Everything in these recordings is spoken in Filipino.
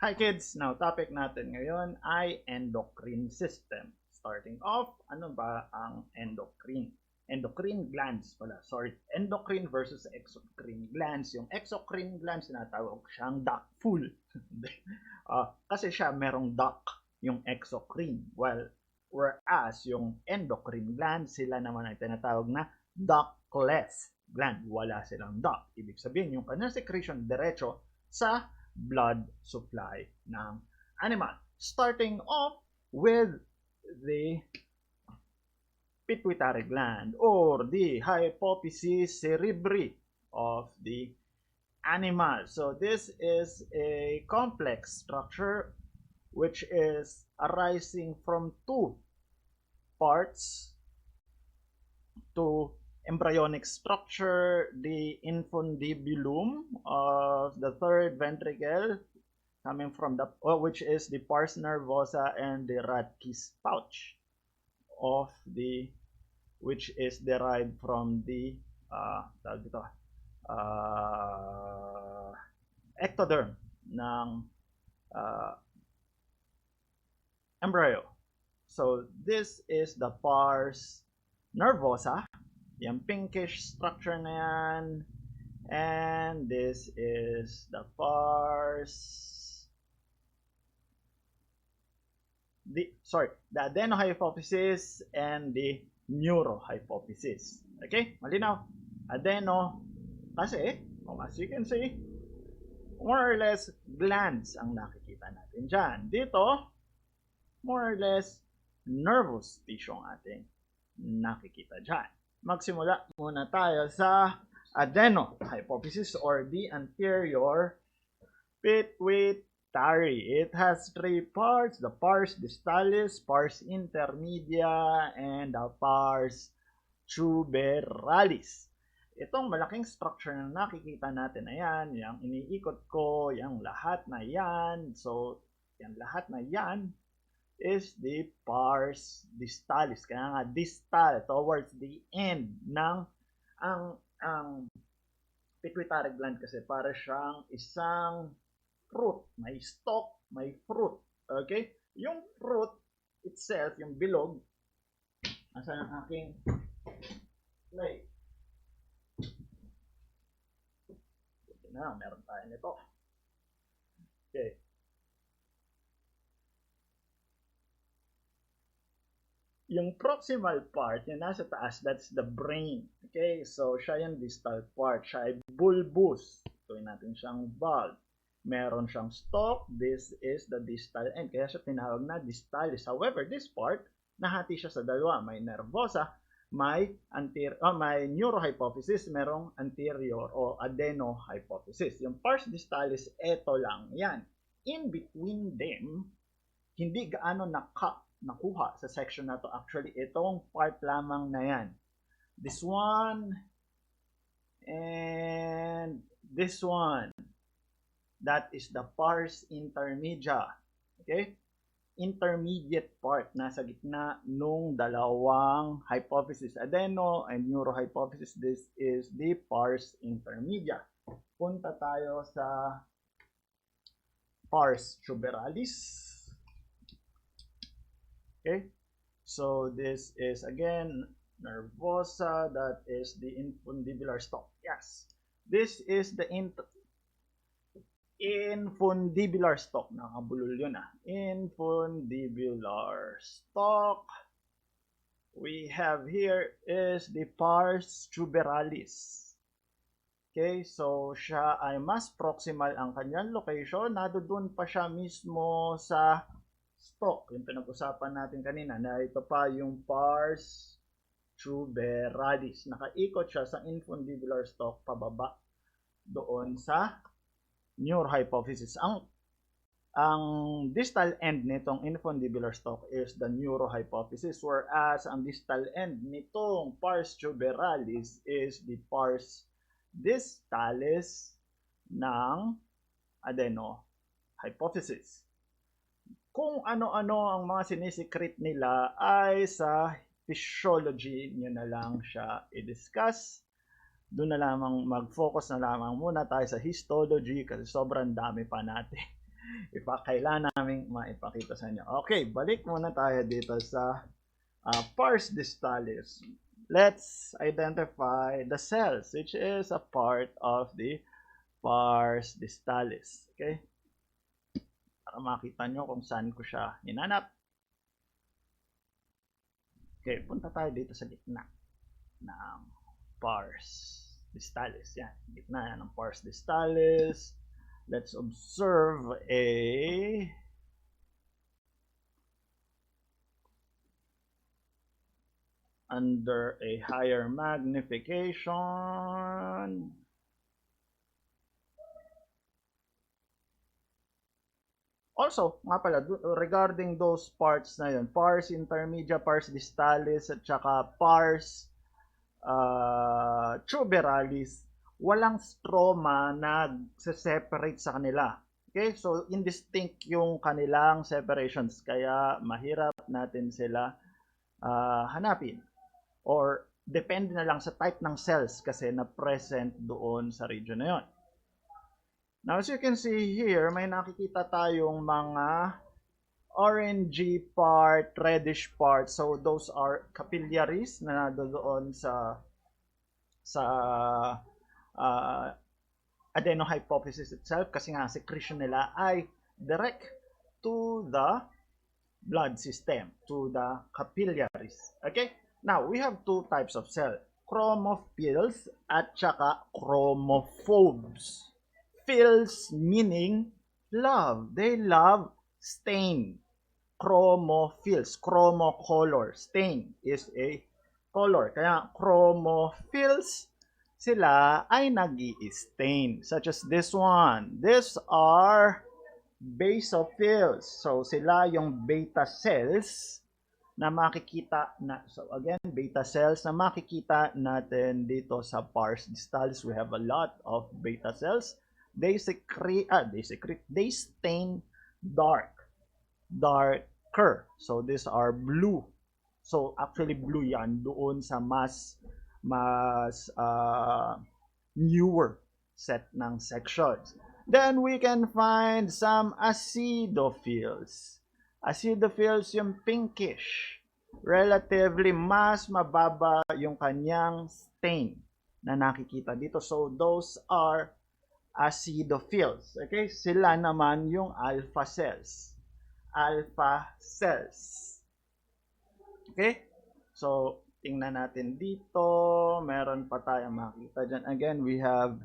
Hi kids! Now, topic natin ngayon ay endocrine system. Starting off, ano ba ang endocrine? Endocrine glands pala, sorry. Endocrine versus exocrine glands. Yung exocrine glands, tinatawag siyang duct full. Kasi siya merong duct, yung exocrine. Whereas yung endocrine glands, sila naman ay tinatawag na ductless gland. Wala silang duct. Ibig sabihin, yung kanyang secretion diretso sa blood supply ng animal. Starting off with the pituitary gland or the hypophysis cerebri of the animal. So this is a complex structure which is arising from two parts to embryonic structure, the infundibulum of the third ventricle coming from the which is the pars nervosa, and the Radke's pouch of the which is derived from the ectoderm ng embryo. So this is the pars nervosa, yung pinkish structure na yan, and this is the the adenohypophysis and the neurohypophysis. Okay? Malinaw? Adeno, kasi, as you can see, more or less glands ang nakikita natin dyan. Dito, more or less nervous tissue ang ating nakikita dyan. Magsimula muna tayo sa adenohypophysis or the anterior pituitary. It has three parts: the pars distalis, pars intermedia, and the pars tuberalis. Itong malaking structure na nakikita natin na yan, yung iniikot ko, yung lahat na yan. So, yung lahat na yan is the pars distalis. Kaya nga distal, towards the end ng ang pituitary gland kasi para siyang isang fruit. May stalk, may fruit. Okay? Yung fruit itself, yung bilog, asan ang aking plate? Na, meron tayo nito. Okay. Yung proximal part, yung nasa taas, that's the brain. Okay? So, siya yung distal part. Siya ay bulbous. Tuwin natin siyang bulb. Meron siyang stalk. This is the distal end. Kaya siya tinawag na distalis. However, this part, nahati siya sa dalawa. May nervosa, may neurohypophysis, merong anterior o adenohypophysis. Yung pars distalis, eto lang yan. In between them, hindi gaano nakuha sa section na to. Actually, itong part lamang na yan. This one and this one. That is the pars intermedia. Okay? Intermediate part, nasa gitna nung dalawang hypophysis, adeno and neurohypophysis. This is the pars intermedia. Punta tayo sa pars tuberalis. Okay, so this is again nervosa, that is the infundibular stalk. Yes, this is the infundibular stalk. Nakabulol yun ah. Infundibular stalk. We have here is the pars tuberalis. Okay, so siya ay mas proximal ang kanyang location. Nadoon pa siya mismo sa stalk, yung pinag-usapan natin kanina, na ito pa yung pars tuberalis. Nakaikot siya sa infundibular stalk pababa doon sa neurohypophysis. Ang distal end nitong infundibular stalk is the neurohypophysis, whereas ang distal end nitong pars tuberalis is the pars distalis ng adenohypophysis. Kung ano-ano ang mga sinisikret nila ay sa physiology nyo na lang siya i-discuss. Doon na lamang mag-focus na lamang muna tayo sa histology kasi sobrang dami pa natin Kailangan namin maipakita sa inyo. Okay, balik muna tayo dito sa pars distalis. Let's identify the cells, which is a part of the pars distalis. Okay? Para makita nyo kung saan ko siya hinanap. Okay, punta tayo dito sa gitna ng pars distalis. Yan, gitna yan ng pars distalis. Let's observe under a higher magnification. Also, nga pala, regarding those parts na yun, pars intermedia, pars distalis, at saka pars tuberalis, walang stroma na separate sa kanila. Okay, so indistinct yung kanilang separations, kaya mahirap natin sila hanapin. Or depende na lang sa type ng cells kasi na present doon sa region na yun. Now, as you can see here, may nakikita tayong mga orangey part, reddish part. So, those are capillaries na nandoon sa adenohypophysis itself kasi nga secretion nila ay direct to the blood system, to the capillaries. Okay? Now, we have two types of cell. Chromophils at saka chromophobes. Phils meaning love. They love stain. Chromophils. Chromocolor. Stain is a color. Kaya chromophils, sila ay nag-i-stain. Such as this one. These are basophils. So, sila yung beta cells na makikita na, so again, beta cells na makikita natin dito sa pars distalis. We have a lot of beta cells. They stain darker. So these are blue. So actually blue yan doon sa mas newer set ng sections. Then we can find some acidophils. Acidophils yung pinkish. Relatively mas mababa yung kanyang stain na nakikita dito. So those are acidophils. Okay? Sila naman yung alpha cells. Alpha cells. Okay? So, tingnan natin dito. Meron pa tayong makikita dyan. Again, we have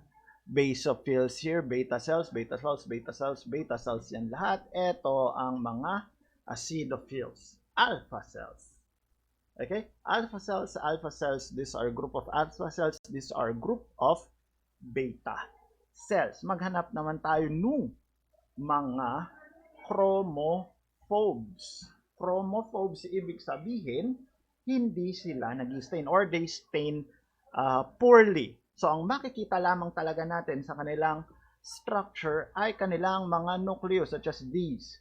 basophils here. Beta cells, beta cells, beta cells, beta cells yan lahat. Ito ang mga acidophils. Alpha cells. Okay? Alpha cells, these are group of alpha cells. These are group of beta cells. Maghanap naman tayo nung mga chromophobes. Chromophobes, ibig sabihin, hindi sila nag-stain or they stain poorly. So, ang makikita lamang talaga natin sa kanilang structure ay kanilang mga nucleus such as these.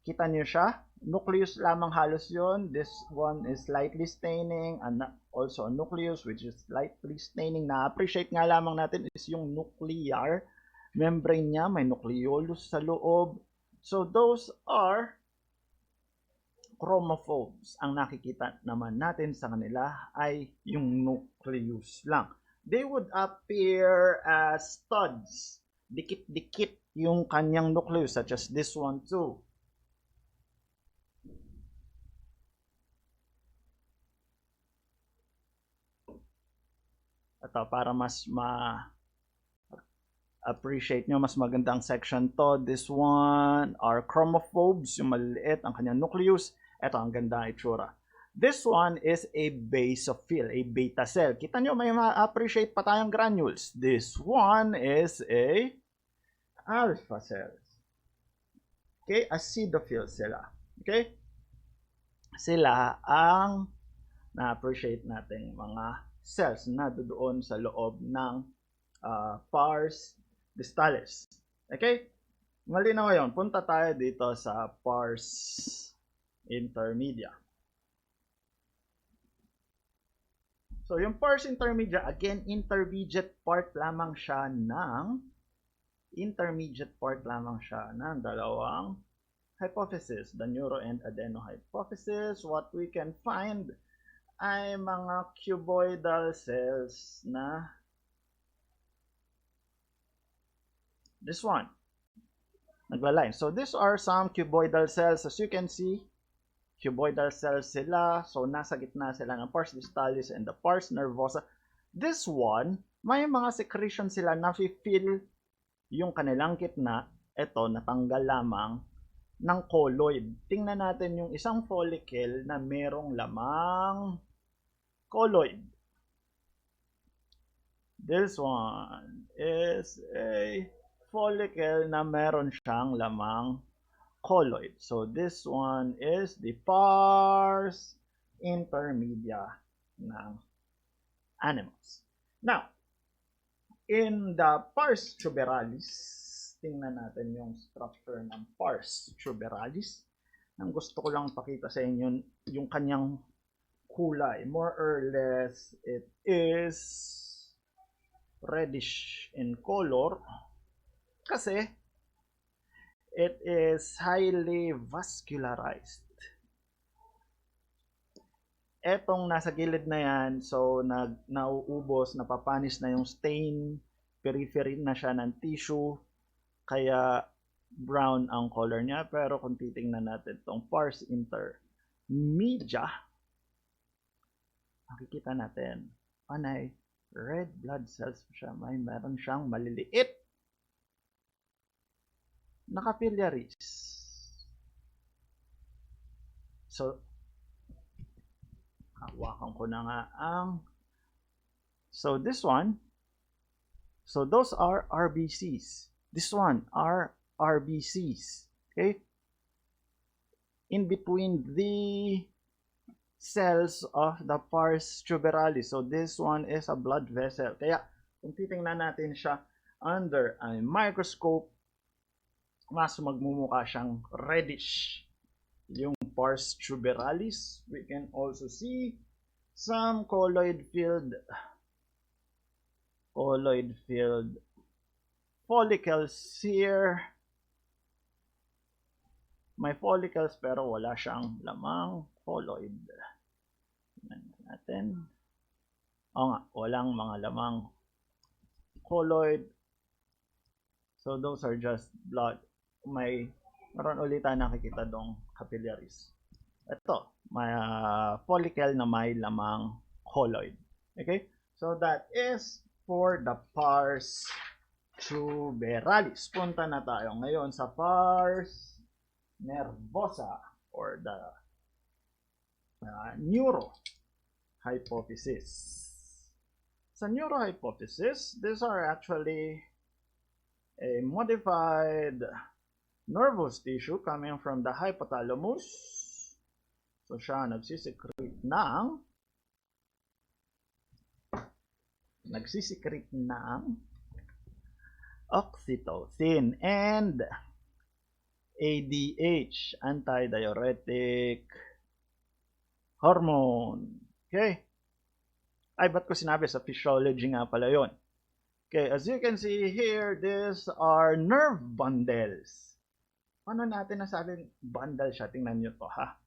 Kita niyo siya? Nucleus lamang halos yon. This one is lightly staining and also a nucleus which is lightly staining. Na-appreciate nga lamang natin is yung nuclear membrane niya. May nucleolus sa loob. So those are chromophobes. Ang nakikita naman natin sa kanila ay yung nucleus lang. They would appear as studs. Dikit-dikit yung kanyang nucleus such as this one too. Ito, para mas appreciate nyo, mas magandang section to. This one are chromophobes, yung maliliit ang kanyang nucleus. Ito, ang ganda itsura. This one is a basophil, a beta cell. Kita nyo, may ma-appreciate pa tayong granules. This one is a alpha cells. Okay, acidophil sila. Okay? Sila ang na-appreciate natin mga cells na doon sa loob ng pars distalis. Okay? Malinaw ngayon, punta tayo dito sa pars intermedia. So, yung pars intermedia, again, intermediate part lamang siya ng intermediate part lamang siya ng dalawang hypothesis, the neuro and adeno hypothesis. What we can find ay mga cuboidal cells na this one, nagla-line. So these are some cuboidal cells. As you can see, cuboidal cells sila. So nasa gitna sila ng pars distalis and the pars nervosa. This one, may mga secretion sila na feel yung kanilang gitna. Ito, natanggal lamang ng colloid. Tingnan natin yung isang follicle na merong lamang colloid. This one is a follicle na meron siyang lamang colloid. So this one is the pars intermedia ng animals. Now, in the pars tuberalis, tingnan natin yung structure ng pars tuberalis. Ang gusto ko lang pakita sa inyo yung kanyang kulay. More or less, it is reddish in color kasi it is highly vascularized. Etong nasa gilid na yan, so nauubos, napapanis na yung stain, periphery na siya ng tissue, kaya brown ang color niya. Pero kung titingnan natin itong pars intermedia, makikita natin, panay, red blood cells siya, meron siyang maliliit na capillaries. So, hawakan ko na nga ang, so this one, so those are RBCs. This one are RBCs. Okay? In between the cells of the pars tuberalis. So this one is a blood vessel. Kaya kung titingnan natin siya under a microscope, mas magmumukha siyang reddish yung pars tuberalis. We can also see some colloid-filled follicles here. May follicles pero wala siyang lamang colloid. Tingnan natin. O nga, walang mga lamang colloid. So those are just blood. Meron ulit tayo nakikita dong capillaries. Ito, may follicle na may lamang colloid. Okay? So that is for the pars tuberalis. Punta na tayo ngayon sa pars nervosa or the neuro hypothesis. Sa neuro hypothesis, these are actually a modified nervous tissue coming from the hypothalamus. So siya nagsisecrete ng oxytocin and ADH, antidiuretic hormone. Okay? Ay, ba't ko sinabi sa physiology nga pala yun? Okay, as you can see here, these are nerve bundles. Paano natin nasabing bundle siya? Tingnan nyo to, ha?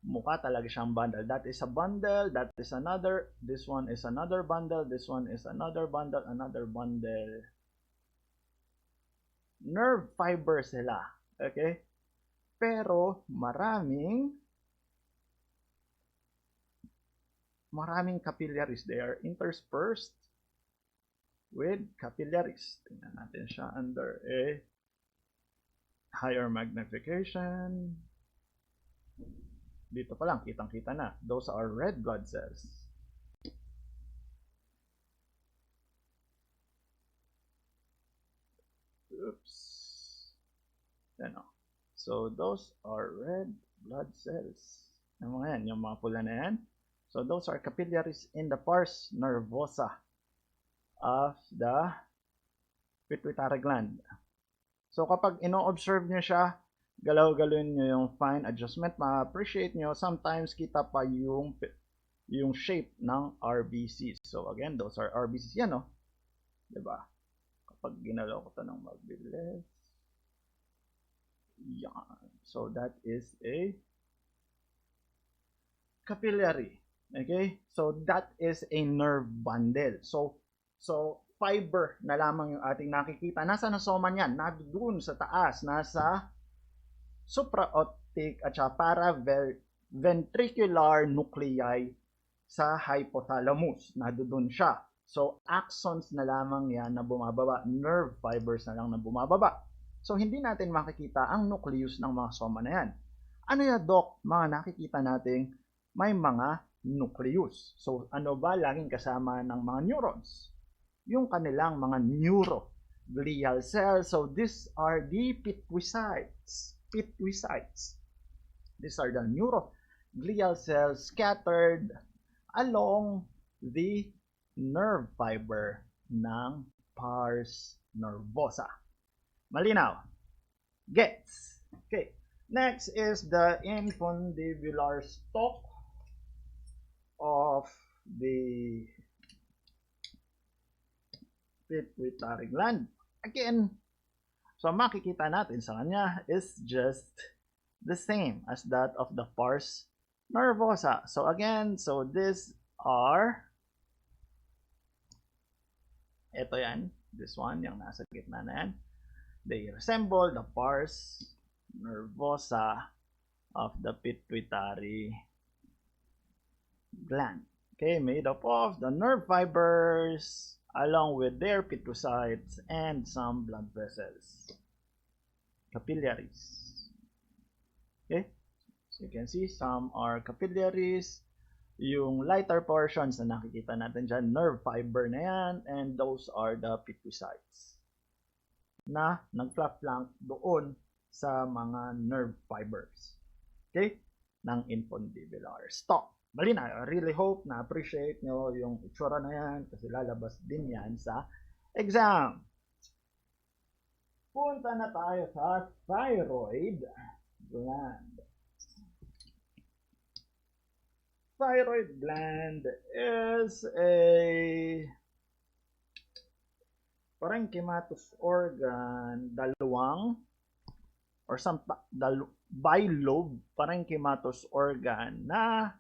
Mukha talaga siyang bundle. That is a bundle, that is another, this one is another bundle, this one is another bundle, another bundle. Nerve fiber sila. Okay? Pero maraming capillaries. They are interspersed with capillaries. Tingnan natin siya under a higher magnification. Dito pa lang, kitang-kita na. Those are red blood cells. Oops. Ano? So, those are red blood cells. Yung mga yan, yung mga pula na yan. So, those are capillaries in the pars nervosa of the pituitary gland. So, kapag ino-observe nyo siya, galaw-galawin nyo yung fine adjustment, ma-appreciate nyo, sometimes kita pa yung shape ng RBCs. So, again, those are RBCs. Yan, no? Diba? pag ginalaw ko ito ng mabilis. Yan. So, that is a capillary. Okay? So, that is a nerve bundle. So fiber na lamang yung ating nakikita. Nasa nasoma niyan? Doon sa taas. Nasa supraoptic at paraventricular nuclei sa hypothalamus. Doon siya. So, axons na lamang yan na bumababa. Nerve fibers na lang na bumababa. So, hindi natin makikita ang nucleus ng mga soma na yan. Ano yan, Doc? Mga nakikita nating may mga nucleus. So, ano ba laging kasama ng mga neurons? Yung kanilang mga neuroglial cells. So, these are the pituitarides. These are the neuroglial cells scattered along the nerve fiber ng pars nervosa. Malinaw? Gets? Okay. Next is the infundibular stalk of the pituitary gland. Again, so makikita natin sa kanya is just the same as that of the pars nervosa. So again, so these are, ito yan, this one, yung nasa gitna na yan. They resemble the pars nervosa of the pituitary gland. Okay, made up of the nerve fibers along with their pituicytes and some blood vessels. Capillaries. Okay, so you can see some are capillaries. Yung lighter portions na nakikita natin dyan, nerve fiber na yan, and those are the pituicytes na nagflank doon sa mga nerve fibers. Okay, ng infundibular stalk. Malina, I really hope na appreciate nyo yung itsura na yan kasi lalabas din yan sa exam. Punta na tayo sa thyroid gland. Thyroid gland is a parenchymatous organ, dalawang or bilobe parenchymatous organ na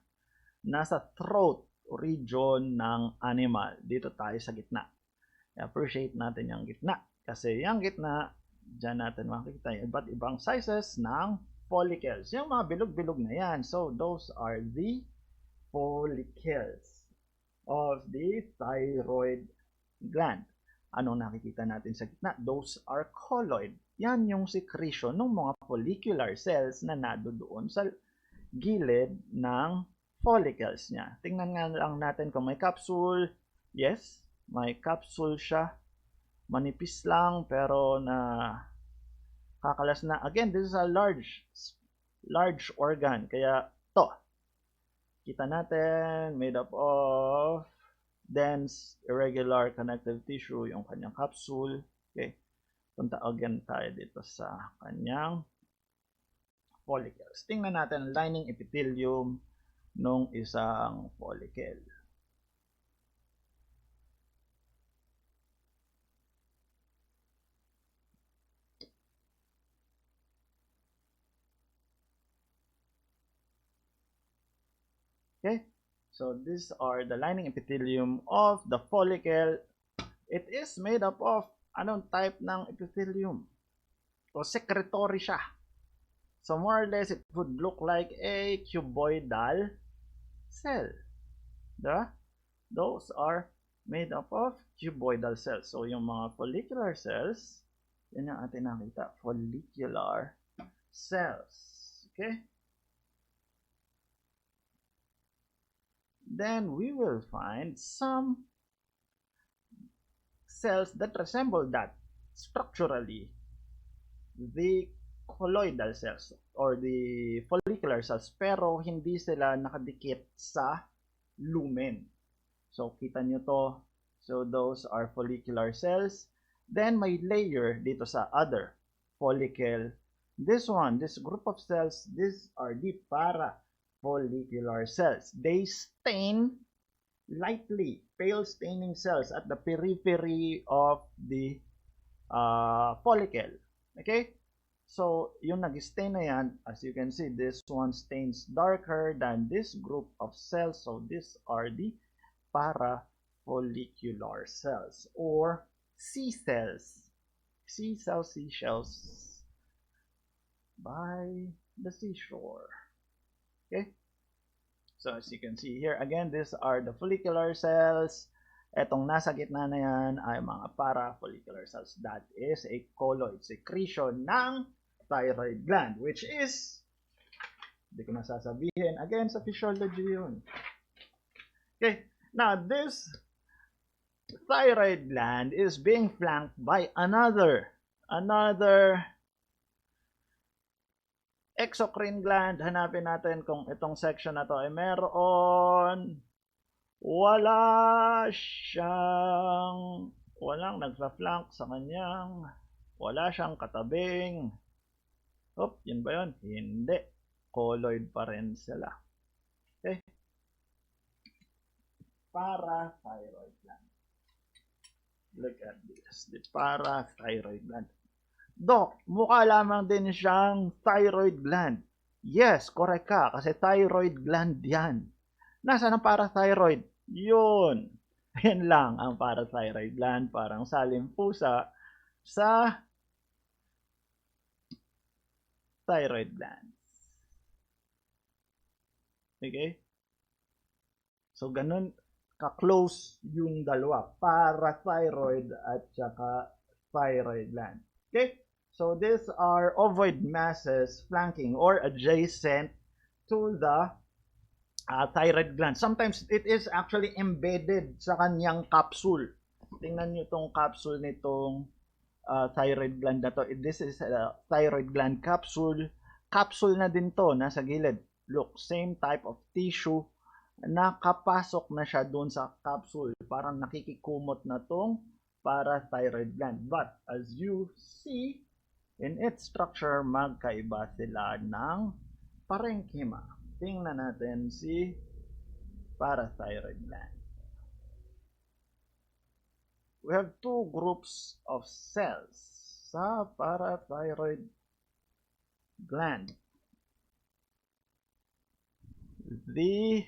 nasa throat region ng animal. Dito tayo sa gitna. I-appreciate natin yung gitna. Kasi yung gitna, dyan natin makikita yung iba't ibang sizes ng follicles. Yung mga bilog-bilog na yan. So, those are the follicles of the thyroid gland. Anong nakikita natin sa gitna? Those are colloid. Yan yung secretion ng mga follicular cells na nadoon sa gilid ng follicles niya. Tingnan nga lang natin kung may capsule. Yes, may capsule siya. Manipis lang pero na kakalas na. Again, this is a large organ. Kaya to, kita natin, made up of dense, irregular connective tissue, yung kanyang capsule. Okay. Punta again tayo dito sa kanyang follicles. Tingnan natin ang lining epithelium nung isang follicle. Okay, so these are the lining epithelium of the follicle. It is made up of anong type ng epithelium? O secretory siya. So more or less, it would look like a cuboidal cell. Diba? Those are made up of cuboidal cells. So yung mga follicular cells, yan yung atin nakita. Follicular cells. Okay? Then we will find some cells that resemble that structurally. The colloidal cells or the follicular cells, pero hindi sila nakadikit sa lumen. So kita nyo to. So those are follicular cells. Then may layer dito sa other follicle. This group of cells, these are the parafollicular cells. They stain lightly, pale staining cells at the periphery of the follicle. Okay? So, yung nag-stain na yan, as you can see, this one stains darker than this group of cells. So, these are the parafollicular cells or C cells. C cells, seashells by the seashore. Okay? So, as you can see here, again, these are the follicular cells. Etong nasa gitna na yan ay mga parafollicular cells. That is a colloid secretion ng thyroid gland, which is, hindi ko na sasabihin, again, sa physiology yun. Okay, now this thyroid gland is being flanked by another exocrine gland. Hanapin natin kung itong section na to ay meron. Walang nagfa-flank sa kanyang, wala siyang katabing. Yun ba yun? Hindi. Colloid pa rin sila. Okay? Parathyroid gland. Look at this. The parathyroid gland. Doc, mukha lamang din siyang thyroid gland. Yes, correct ka. Kasi thyroid gland yan. Nasaan ang parathyroid? Yun. Yan lang ang parathyroid gland. Parang salimpusa sa thyroid gland. Okay? So, ganun ka-close yung dalawa. Parathyroid at saka thyroid gland. Okay? So, these are ovoid masses flanking or adjacent to the thyroid gland. Sometimes it is actually embedded sa kanyang capsule. Tingnan nyo itong capsule nitong thyroid gland na to. This is a thyroid gland capsule. Capsule na din to, nasa gilid. Look, same type of tissue. Nakapasok na siya doon sa capsule. Parang nakikikumot na tong parathyroid gland. But as you see, in its structure, magkaiba sila ng parenchyma. Tingnan natin si parathyroid gland. We have two groups of cells sa parathyroid gland. The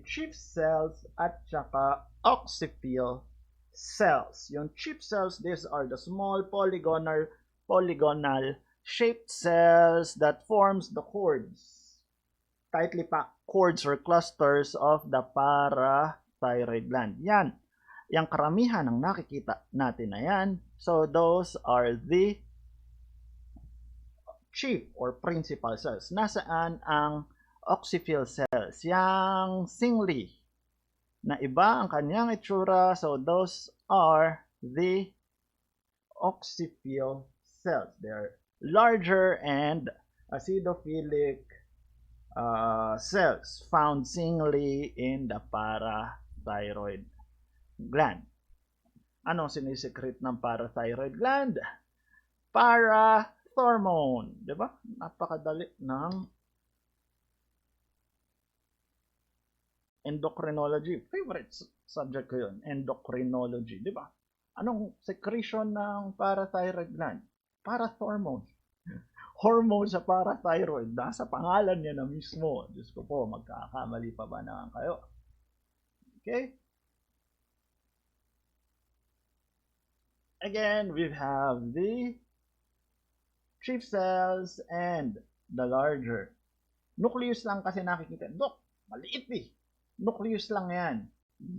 chief cells at saka occipital cells. Yung chief cells, these are the small polygonal shaped cells that forms the cords. Tightly packed cords or clusters of the parathyroid gland. Yan. Yung karamihan ng nakikita natin na yan. So, those are the chief or principal cells. Nasaan ang occipital cells? Yang singly na iba ang kanyang itsura. So, those are the occipital cells. They are larger and acidophilic cells found singly in the parathyroid gland. Anong sinisecrete ng parathyroid gland? Parathormone. Diba? Napakadali ng endocrinology. Favorite subject ko yun. Endocrinology. Di ba? Anong secretion ng parathyroid gland? Parathormone. Hormone sa parathyroid. Nasa pangalan niya na mismo. Diyos ko po, magkakamali pa ba naman kayo? Okay? Again, we have the chief cells and the larger. Nucleus lang kasi nakikita. Dok, maliit eh. Nucleus lang yan.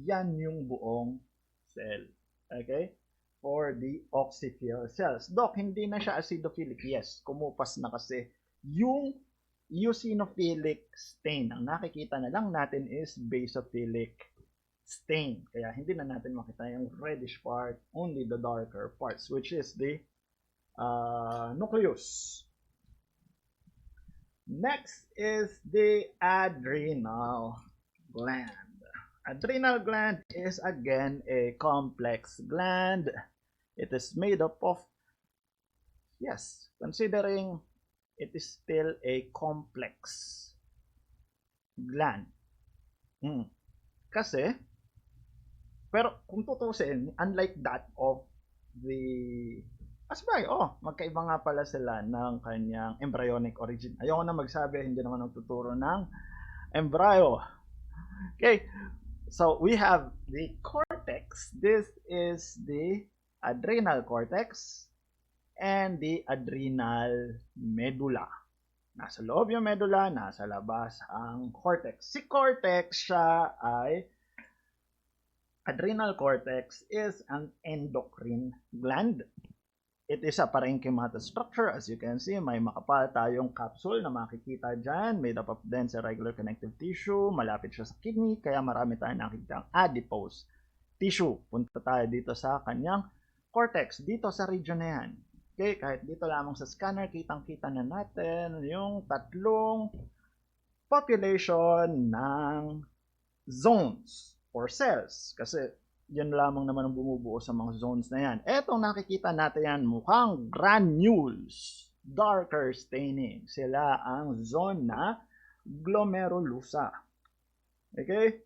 Yan yung buong cell. Okay? For the occipital cells. Dok, hindi na siya acidophilic. Yes, kumupas na kasi yung eosinophilic stain. Ang nakikita na lang natin is basophilic stain. Kaya hindi na natin makita yung reddish part, only the darker parts, which is the nucleus. Next is the adrenal gland. Adrenal gland is again a complex gland. It is made up of, yes, considering it is still a complex gland. Kasi, pero kung tutusin, unlike that of the asbay, magkaiba nga pala sila ng kanyang embryonic origin. Ayoko na magsabi, hindi naman nagtuturo ng embryo. Okay, so we have the cortex. This is the adrenal cortex and the adrenal medulla. Nasa loob yung medulla, nasa labas ang cortex. Si cortex siya ay adrenal cortex is an endocrine gland. It is a parenchymatous structure. As you can see, may makapal tayong capsule na makikita dyan, made up of dense irregular connective tissue. Malapit siya sa kidney, kaya marami tayong nakikita ang adipose tissue. Punta tayo dito sa kanyang cortex, dito sa region na yan. Okay, kahit dito lamang sa scanner, kitang-kita na natin yung tatlong population ng zones or cells. Kasi yan lamang naman ang bumubuo sa mga zones na yan. Etong nakikita natin yan, mukhang granules, darker staining. Sila ang zona glomerulosa. Okay?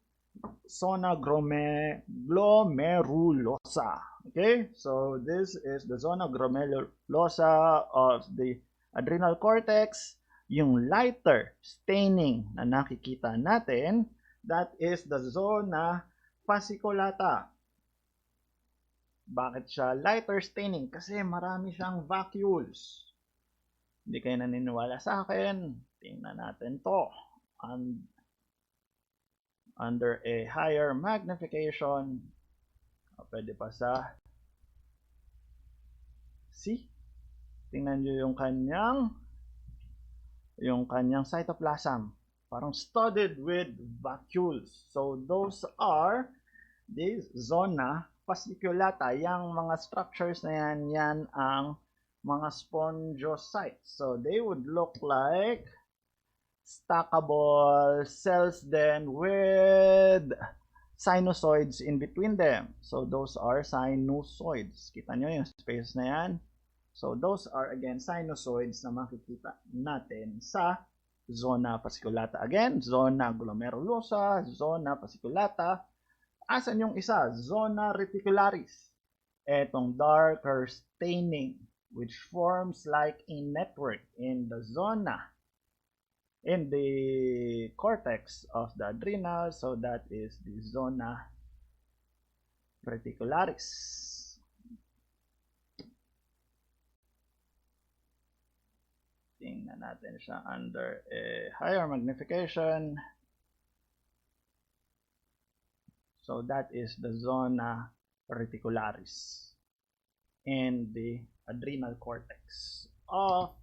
Zona glomerulosa. Okay? So this is the zona glomerulosa of the adrenal cortex. Yung lighter staining na nakikita natin, that is the zona fasciculata. Bakit siya lighter staining? Kasi marami siyang vacuoles. Hindi kayo naniniwala sa akin. Tingnan natin to. Under a higher magnification. Pwede pa sa see? Tingnan nyo yung kanyang cytoplasm. Parang studded with vacuoles. So those are the zona fasciculata. Yang mga structures na yan ang mga spongiocytes. So they would look like stackable cells then with sinusoids in between them. So those are sinusoids. Kita nyo yung space na yan? So those are again sinusoids na makikita natin sa zona fasciculata. Again, zona glomerulosa, zona fasciculata. Asan yung isa? Zona reticularis. Etong darker staining which forms like a network in the zona, in the cortex of the adrenal. So that is the zona reticularis. Tingnan natin siya under a higher magnification. So that is the zona reticularis in the adrenal cortex of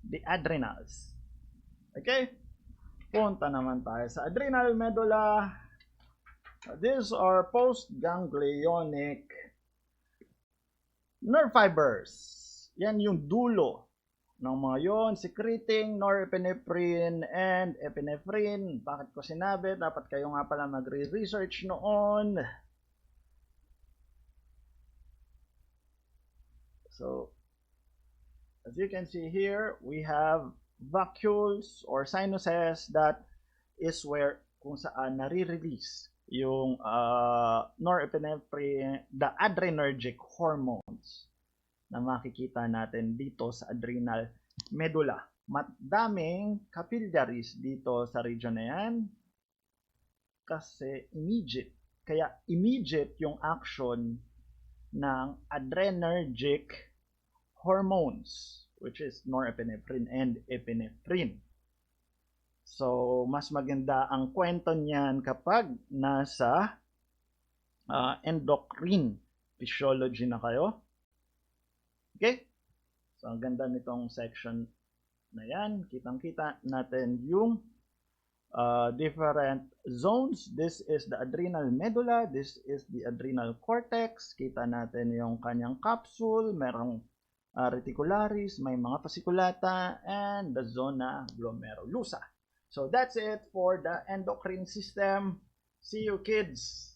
the adrenals. Okay? Punta naman tayo sa adrenal medulla. These are postganglionic nerve fibers. Yan yung dulo ng mga yon, secreting norepinephrine and epinephrine. Bakit ko sinabi? Dapat kayo nga pala magre-research noon. So, as you can see here, we have vacuoles or sinuses. That is where kung saan nare-release yung norepinephrine, the adrenergic hormones na makikita natin dito sa adrenal medulla. Madaming capillaries dito sa region na yan kasi immediate. Kaya immediate yung action ng adrenergic hormones, which is norepinephrine and epinephrine. So, mas maganda ang kwento niyan kapag nasa endocrine physiology na kayo. Okay? So, ang ganda nitong section na yan. Kitang-kita natin yung different zones. This is the adrenal medulla. This is the adrenal cortex. Kita natin yung kanyang capsule. Merong reticularis, may mga fasciculata, and the zona glomerulosa. So, that's it for the endocrine system. See you, kids!